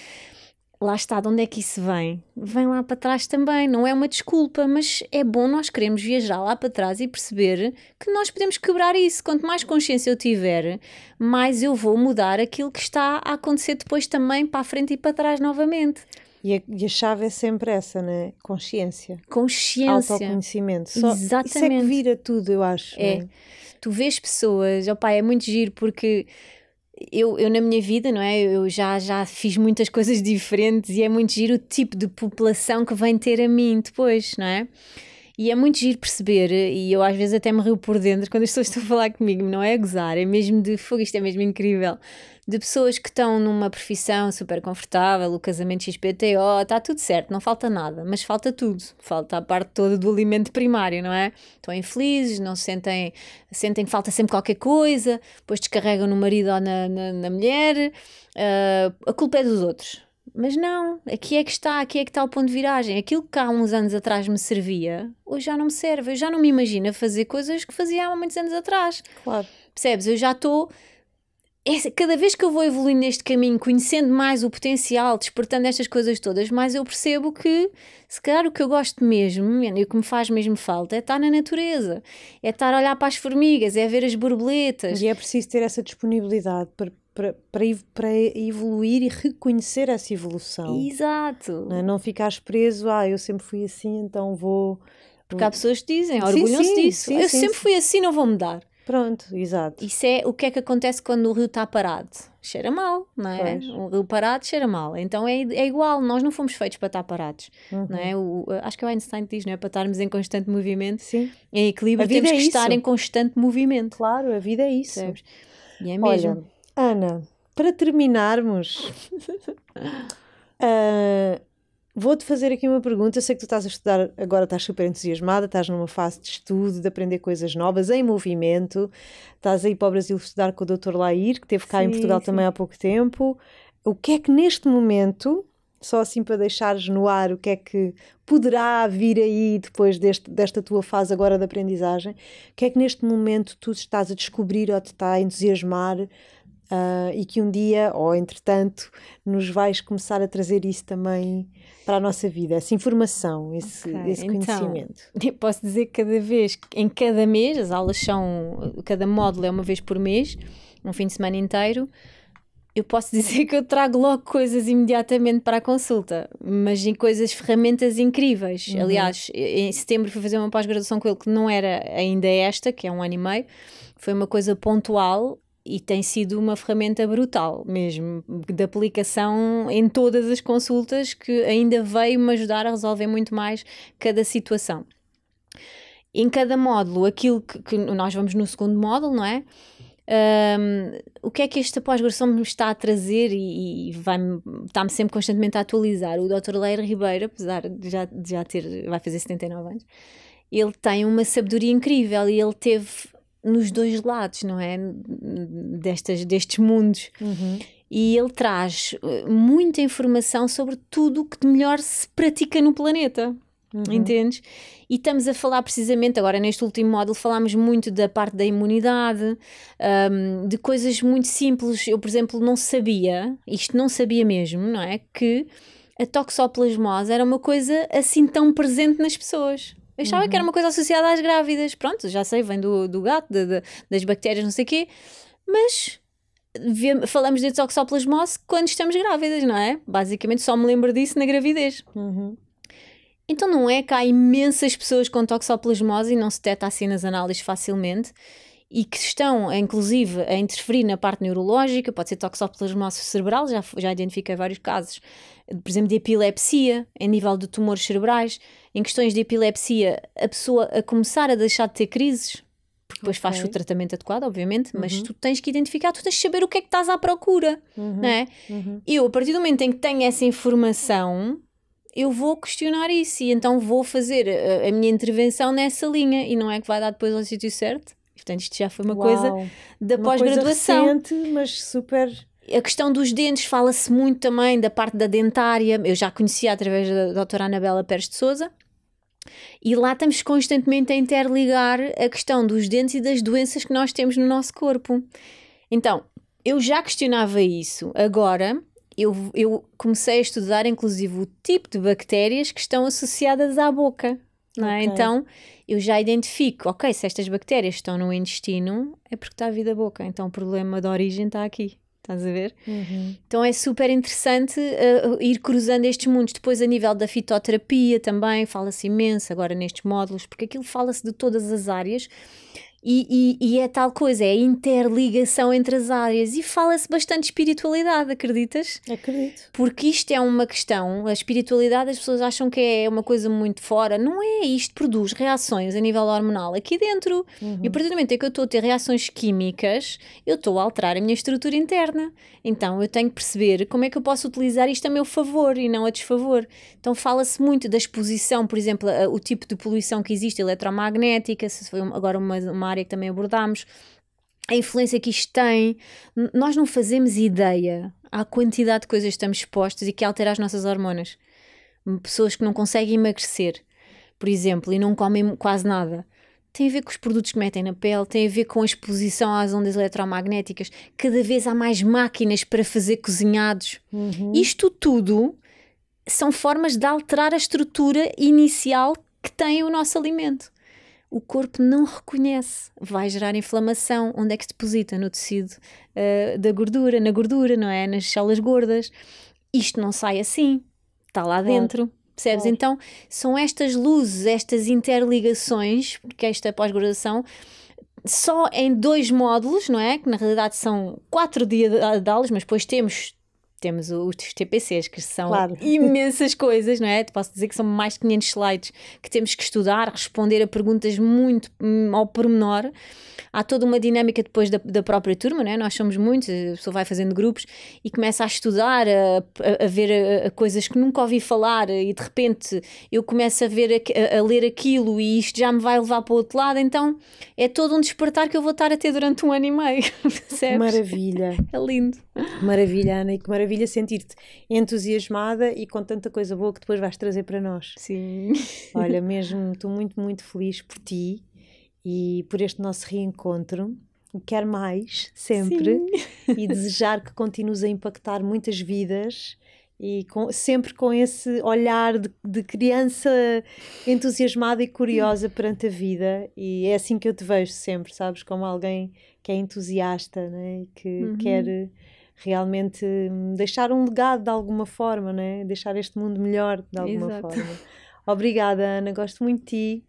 Lá está, de onde é que isso vem? Vem lá para trás também, não é uma desculpa, mas é bom nós queremos viajar lá para trás e perceber que nós podemos quebrar isso. Quanto mais consciência eu tiver, mais eu vou mudar aquilo que está a acontecer depois também para a frente e para trás novamente. E a chave é sempre essa, né? Consciência. Autoconhecimento. Exatamente. Isso é que vira tudo, eu acho. É. Né? Tu vês pessoas, opá, é muito giro porque... Eu na minha vida, não é? Eu já fiz muitas coisas diferentes e é muito giro o tipo de população que vem ter a mim depois, não é? E é muito giro perceber, e eu às vezes até me rio por dentro quando as pessoas estão a falar comigo, não é a gozar, é mesmo de fogo, isto é mesmo incrível, de pessoas que estão numa profissão super confortável, o casamento XPTO, está tudo certo, não falta nada, mas falta tudo, falta a parte toda do alimento primário, não é? Estão infelizes, não sentem que falta sempre qualquer coisa, depois descarregam no marido ou na mulher, a culpa é dos outros. Mas não, aqui é que está o ponto de viragem. Aquilo que há uns anos atrás me servia, hoje já não me serve. Eu já não me imagino a fazer coisas que fazia há muitos anos atrás. Claro. Percebes? Eu já estou... Cada vez que eu vou evoluindo neste caminho, conhecendo mais o potencial, despertando estas coisas todas, mais eu percebo que, se calhar, o que eu gosto mesmo, e o que me faz mesmo falta, é estar na natureza. É estar a olhar para as formigas, é ver as borboletas. E é preciso ter essa disponibilidade para evoluir e reconhecer essa evolução. Exato. Não ficares preso, eu sempre fui assim, então vou... Porque há pessoas que dizem, orgulham-se disso. Eu sempre fui assim, não vou mudar. Pronto, exato. Isso é o que é que acontece quando o rio está parado. Cheira mal, não é? Pois. O rio parado cheira mal. Então é igual, nós não fomos feitos para estar parados. Não é? Acho que o Einstein diz, não é? Para estarmos em constante movimento, sim. Em equilíbrio, temos que estar em constante movimento. Claro, a vida é isso. Sabes? E é mesmo. Olha, Ana, para terminarmos, vou-te fazer aqui uma pergunta. Eu sei que tu estás a estudar, agora estás super entusiasmada, estás numa fase de estudo, de aprender coisas novas, em movimento. Estás aí para o Brasil estudar com o Dr. Lair, que esteve cá em Portugal também há pouco tempo. O que é que neste momento, só assim para deixares no ar, o que é que poderá vir aí depois desta tua fase agora de aprendizagem, o que é que neste momento tu estás a descobrir ou te está a entusiasmar e que um dia, ou entretanto, nos vais começar a trazer isso também para a nossa vida, essa informação, esse conhecimento. Então, eu posso dizer que em cada mês, as aulas cada módulo é uma vez por mês, um fim de semana inteiro. Eu posso dizer que eu trago logo coisas imediatamente para a consulta, mas em ferramentas incríveis. Aliás, em setembro fui fazer uma pós-graduação com ele que não era ainda esta, que é 1 ano e meio. Foi uma coisa pontual e tem sido uma ferramenta brutal mesmo, de aplicação em todas as consultas, que ainda veio-me ajudar a resolver muito mais cada situação. Em cada módulo, aquilo que nós vamos no segundo módulo, não é? O que é que esta pós-graduação me está a trazer e está-me sempre constantemente a atualizar. O Dr. Lair Ribeiro, apesar de já ter, vai fazer 79 anos, ele tem uma sabedoria incrível e ele teve nos dois lados, não é? Destes mundos. E ele traz muita informação sobre tudo o que de melhor se pratica no planeta. Entendes? E estamos a falar precisamente, agora neste último módulo falámos muito da parte da imunidade, de coisas muito simples. Eu, por exemplo, não sabia mesmo, não é? Que a toxoplasmose era uma coisa assim tão presente nas pessoas. Eu achava que era uma coisa associada às grávidas. Pronto, já sei, vem do gato, das bactérias, não sei o quê, mas falamos de toxoplasmose quando estamos grávidas, não é? Basicamente só me lembro disso na gravidez. Então não é que há imensas pessoas com toxoplasmose e não se detecta assim nas análises facilmente. e que estão, inclusive, a interferir na parte neurológica, pode ser toxoplasmose cerebral, já identifiquei vários casos, por exemplo, de epilepsia, em nível de tumores cerebrais, em questões de epilepsia, a pessoa a começar a deixar de ter crises, porque depois faz o tratamento adequado, obviamente, mas tu tens que identificar, tu tens de saber o que é que estás à procura, não é? Eu, a partir do momento em que tenho essa informação, eu vou questionar isso e então vou fazer a minha intervenção nessa linha, e não é que vai dar depois ao sítio certo. Portanto, isto já foi uma coisa da pós-graduação. Uma coisa recente, mas super... A questão dos dentes, fala-se muito também da parte da dentária. Eu já conhecia através da doutora Anabela Pérez de Sousa. E lá estamos constantemente a interligar a questão dos dentes e das doenças que nós temos no nosso corpo. Então, eu já questionava isso. Agora, eu comecei a estudar, inclusive, o tipo de bactérias que estão associadas à boca. Não é? Então, eu já identifico, ok, se estas bactérias estão no intestino, é porque está a vir da boca. Então, o problema de origem está aqui. Estás a ver? Então é super interessante ir cruzando estes mundos. Depois, a nível da fitoterapia também, fala-se imenso agora nestes módulos, porque aquilo fala-se de todas as áreas. E é tal coisa, é a interligação entre as áreas, e fala-se bastante de espiritualidade, acreditas? Acredito. Porque isto é uma questão, a espiritualidade, as pessoas acham que é uma coisa muito fora, não é? Isto produz reações a nível hormonal aqui dentro, e a partir do momento em que eu estou a ter reações químicas, eu estou a alterar a minha estrutura interna, então eu tenho que perceber como é que eu posso utilizar isto a meu favor e não a desfavor. Então fala-se muito da exposição, por exemplo, o tipo de poluição que existe, eletromagnética, se foi agora uma área que também abordámos, a influência que isto tem. Nós não fazemos ideia à quantidade de coisas que estamos expostas e que altera as nossas hormonas. Pessoas que não conseguem emagrecer, por exemplo, e não comem quase nada, tem a ver com os produtos que metem na pele, tem a ver com a exposição às ondas eletromagnéticas. Cada vez há mais máquinas para fazer cozinhados. Isto tudo são formas de alterar a estrutura inicial que tem o nosso alimento. O corpo não reconhece, vai gerar inflamação. Onde é que se deposita? No tecido da gordura, na gordura, não é? Nas células gordas. Isto não sai assim, está lá dentro, percebes? Então são estas luzes, estas interligações, porque esta pós-graduação só em 2 módulos, não é? Que na realidade são 4 dias de aulas, mas depois temos os TPCs, que são imensas coisas, não é? Posso dizer que são mais de 500 slides que temos que estudar, responder a perguntas muito ao pormenor. Há toda uma dinâmica depois da própria turma, não é? Nós somos muitos, a pessoa vai fazendo grupos e começa a estudar, a ver coisas que nunca ouvi falar, e de repente eu começo a ler aquilo e isto já me vai levar para o outro lado. Então é todo um despertar que eu vou estar a ter durante 1 ano e meio. Percebes? Maravilha. É lindo. Maravilha, Ana, e que maravilha sentir-te entusiasmada e com tanta coisa boa que depois vais trazer para nós. Sim. Olha, mesmo estou muito, muito feliz por ti e por este nosso reencontro. Quero mais, sempre. Sim. E desejar que continues a impactar muitas vidas e sempre com esse olhar de criança entusiasmada e curiosa perante a vida. E é assim que eu te vejo sempre, sabes? Como alguém que é entusiasta, né? E que quer realmente deixar um legado de alguma forma, né? Deixar este mundo melhor de alguma forma. Obrigada, Ana, gosto muito de ti.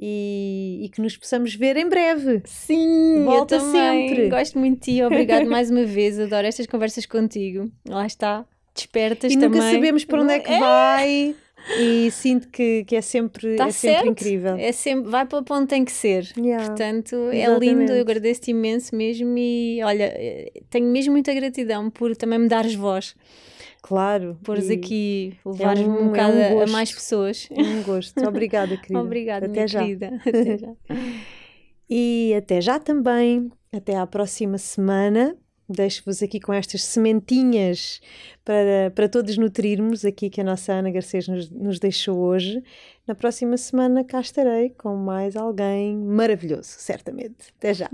E que nos possamos ver em breve. Sim, volta eu também. sempre. Gosto muito de ti, obrigado mais uma vez. Adoro estas conversas contigo. Lá está, despertas e também. E nunca sabemos para onde é que vai. E sinto que é sempre, sempre incrível. É sempre, vai para onde tem que ser. Portanto, exatamente. É lindo, eu agradeço-te imenso mesmo. E olha, tenho mesmo muita gratidão por também me dares voz. Claro. Pores aqui, levares-me um bocado a mais pessoas. É um gosto. Obrigada, querida. Obrigada, até minha já. querida. Até já. E até já também. Até à próxima semana. Deixo-vos aqui com estas sementinhas para todos nutrirmos aqui que a nossa Ana Garcês nos deixou hoje. Na próxima semana cá estarei com mais alguém maravilhoso, certamente. Até já.